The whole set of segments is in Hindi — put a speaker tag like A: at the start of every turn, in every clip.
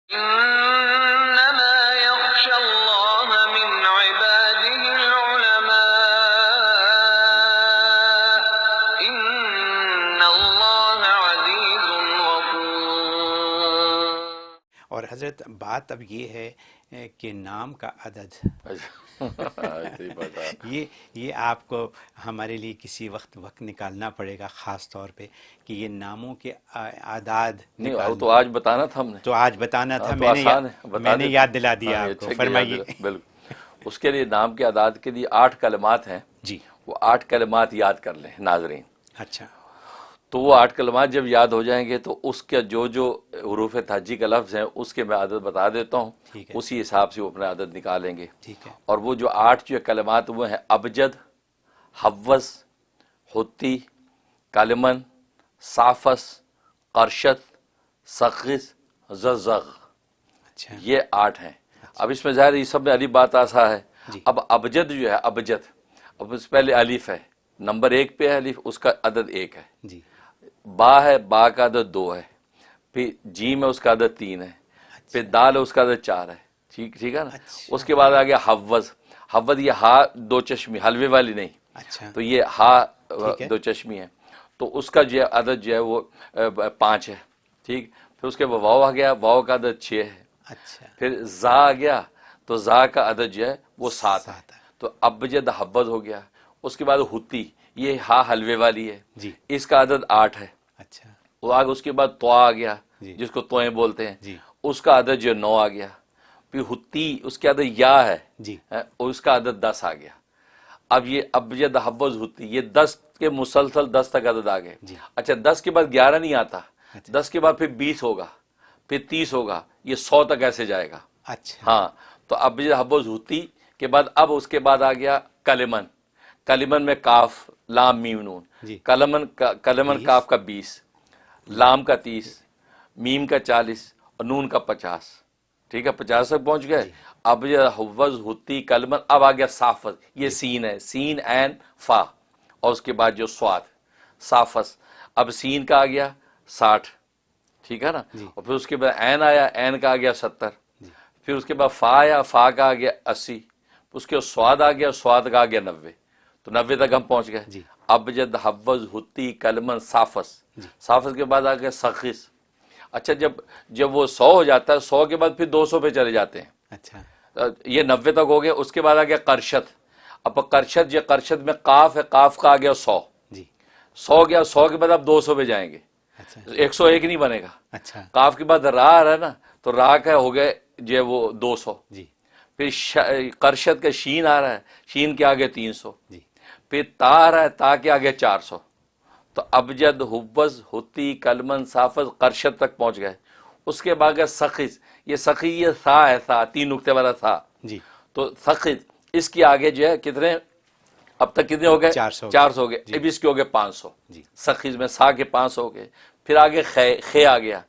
A: इन्नमा यख्शल्लाह मिन इबादिहिल उलमा इन्नल्लाह अज़ीज़ुन गफूर।
B: और हज़रत बात अब ये है कि नाम का अदद
C: सही बात है।
B: ये आपको हमारे लिए किसी वक्त निकालना पड़ेगा, ख़ास तौर पे कि ये नामों के आदाद
C: नहीं, वो
B: निकाल।
C: तो आज बताना था हमने।
B: तो आज बताना
C: हाँ,
B: था,
C: तो आसान है, बता
B: मैंने
C: देते
B: याद
C: हैं।
B: दिला
C: हाँ,
B: दिया
C: ये
B: आपको।
C: अच्छा किया, याद दिला,
B: फरमाइए।
C: बिल्कुल। उसके लिए नाम के आदाद के लिए 8 कलमात हैं।
B: जी।
C: वो 8 कलमात याद कर लें नाजरीन।
B: अच्छा।
C: तो वो 8 कलमात जब याद हो जाएंगे तो उसके जो जो हरूफ ताजी का लफ्ज़ हैं उसके मैं आदत बता देता हूँ,
B: ठीक है।
C: उसी हिसाब से वो अपने आदत निकालेंगे।
B: ठीक है।
C: और वो जो 8 जो कलमात वो हैं अबजद, हव्वस, हुत्ती, कलमन, साफस, करशत, सखिस, ज़ज़ग़।
B: अच्छा।
C: ये 8 हैं। अब इसमें ज़ाहिर ये सब में अली बात आसा है।
B: जी।
C: अब अबजद जो है अबजद, अब उससे पहले अलिफ है, नंबर 1 पे है अलिफ, उसका अदद 1 है।
B: जी।
C: बा है, बा का अदद 2 है। फिर जीम है, उसका अदद 3 है। फिर
B: अच्छा।
C: दाल है, उसका अदद 4 है। ठीक ठीक है ना।
B: अच्छा।
C: उसके बाद आ गया हव्वज। हव्वज ये हा दो चश्मी, हलवे वाली नहीं,
B: अच्छा।
C: तो ये हा
B: ठीक है।
C: दो चश्मी है। तो उसका जो है अदद जो है वो 5 है। ठीक। फिर उसके बाद वाव आ गया, वाव का अदद 6 है।
B: अच्छा।
C: फिर जा आ गया, तो जा का अदद जो है वो 7 है।
B: 7 है।
C: तो अबजद हब्बद हो गया। उसके बाद हुती, ये हा हलवे वाली है,
B: जी।
C: इसका अदद 8 है।
B: अच्छा।
C: वो आगे उसके बाद त्वा आ गया,
B: जी।
C: जिसको तोए बोलते हैं,
B: जी।
C: उसका अदद जो 9 आ गया। फिर हुती, उसके अदद या है,
B: जी।
C: और उसका अदद 10 आ गया। अब ये अबजद हब्बज हुती, ये 10 के मुसलसल 10 तक अदद आ गए।
B: जी।
C: अच्छा, 10 के बाद 11 नहीं आता,
B: अच्छा।
C: 10 के बाद फिर 20 होगा, फिर 30 होगा, ये 100 तक ऐसे जाएगा।
B: अच्छा।
C: हाँ, तो अबजद हब्बज हुती के बाद अब उसके बाद आ गया कलिमन। कलिमन में काफ लाम मीम नून।
B: जी।
C: कलमन
B: 20।
C: काफ का 20, लाम का 30, मीम का 40 और नून का 50। ठीक है, 50 तक पहुंच गए।
B: जी।
C: अब ये हव्वज हुती कलमन, अब आ गया साफस, ये
B: जी।
C: सीन है, सीन एन फा, और उसके बाद जो स्वाद साफस। अब सीन का आ गया 60, ठीक है ना।
B: जी।
C: और फिर उसके बाद एन आया, एन का आ गया 70।
B: जी।
C: फिर उसके बाद फा आया, फा का आ गया 80। उसके बाद स्वाद आ गया, स्वाद का आ गया 90। तो 90 तक हम पहुंच गए।
B: जी।
C: अबजद हव्वज हुती कलमन साफस।
B: जी।
C: साफस के बाद आ गया सखिस। अच्छा, जब जब वो 100 हो जाता है, 100 के बाद फिर 200 पे चले जाते हैं।
B: अच्छा।
C: ये 90 तक हो गया। उसके बाद आ गया करशत। अब करशत, ये करशत में काफ है, काफ का आ गया 100।
B: जी।
C: 100 गया, 100 के बाद अब 200 पे जाएंगे।
B: अच्छा।
C: 101 नहीं बनेगा।
B: अच्छा।
C: काफ के बाद रा आ रहा है ना, तो रा का हो गए जो है वो 200।
B: जी।
C: फिर करशत का शीन आ रहा है, शीन के आगे 300।
B: जी।
C: फिर ता आ रहा है, ता के आगे 400। तो अबजद हुब्बस हुती कलमन साफस करशत तक पहुंच गए। उसके बाद गया सखिस। ये सखी, ये सा है, सा 3 नुक्ते वाला सा।
B: जी।
C: तो सखिस, इसके आगे जो है कितने, अब तक कितने हो गए,
B: 400
C: 400 हो गए।
B: जी।
C: अब इसके हो गए 500।
B: जी।
C: सखिस में सा के 500 हो गए। फिर आगे खे, खे आ गया,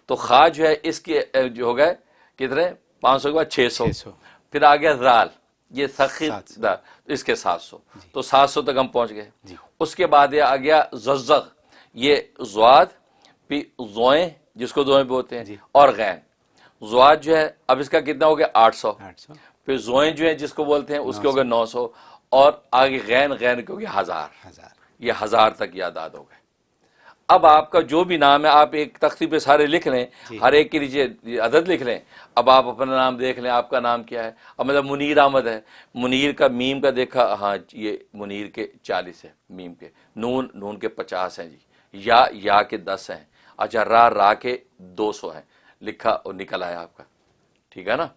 C: तो खा जो है इसके जो हो गए कितने, 500 के बाद 600।
B: 600।
C: फिर आ गया राल, ये सखिस
B: 700।
C: इसके 700।
B: जी।
C: तो 700 तक हम पहुंच गए।
B: जी।
C: उसके बाद ये आ गया ज़ज़ग़, ये ज़्वाद, फिर ज़ोएं जिसको ज़ोएं बोलते हैं,
B: जी।
C: और गैन। ज़्वाद जो है अब इसका कितना हो गया 800।
B: 800।
C: फिर ज़ोएं जो है जिसको बोलते हैं उसके हो गए
B: 900।
C: 900। और आगे गैन, गैन के हो गया 1000।
B: 1000।
C: ये 1000 तक ये आदाद हो गए। अब आपका जो भी नाम है आप एक तख्ती पे सारे लिख लें,
B: जी।
C: हर एक के नीचे अदद लिख लें। अब आप अपना नाम देख लें, आपका नाम क्या है। अब मतलब मुनीर अहमद है, मुनीर का मीम का देखा, हाँ ये मुनीर के 40 है मीम के, नून, नून के 50 हैं जी, या के 10 हैं। अच्छा, रा के 200 हैं, लिखा और निकल आया आपका, ठीक है ना।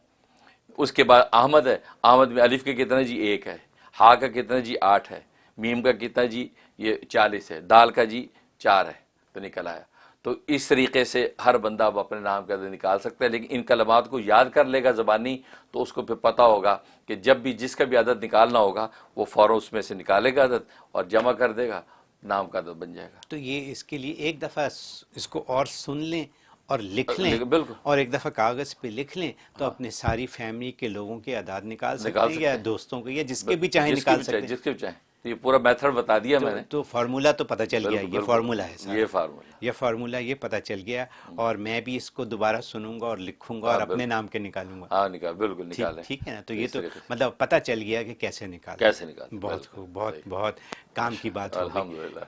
C: उसके बाद अहमद है, अहमद में अलिफ के कितने जी 1 है, हा का कितना जी 8 है, मीम का कितना जी ये 40 है, दाल का जी 4 है, तो निकल आया। तो इस तरीके से हर बंदा अब अपने नाम का निकाल सकता है। लेकिन इन कलमात को याद कर लेगा ज़बानी, तो उसको फिर पता होगा कि जब भी जिसका भी आदत निकालना होगा वो फ़ौरन उसमें से निकालेगा आदत और जमा कर देगा, नाम का आदत बन जाएगा।
B: तो ये इसके लिए एक दफ़ा इसको और सुन लें और लिख लें,
C: बिल्कुल
B: और एक दफ़ा कागज़ पे लिख लें, तो
C: हाँ,
B: अपने सारी फैमिली के लोगों के आदाद निकाल
C: निकाल
B: सकते हैं, या
C: सकते हैं।
B: दोस्तों के, या जिसके भी चाहे निकाल सकते हैं।
C: जिसके भी चाहे। तो ये पूरा मेथड बता दिया मैंने।
B: तो फार्मूला तो पता चल गया, ये फार्मूला है सारा।
C: ये फार्मूला,
B: ये फार्मूला ये पता चल गया, और मैं भी इसको दोबारा सुनूंगा और लिखूंगा और अपने नाम के निकालूंगा।
C: हाँ निकाल, बिल्कुल निकालें।
B: ठीक है ना, तो ये
C: इस
B: तो
C: तरीके से।
B: मतलब पता चल गया कि कैसे निकाल।
C: कैसे निकालें,
B: बहुत
C: बिल्कुल,
B: खूब, बहुत
C: सही।
B: बहुत काम की बात हो गई।
C: अल्हम्दुलिल्लाह।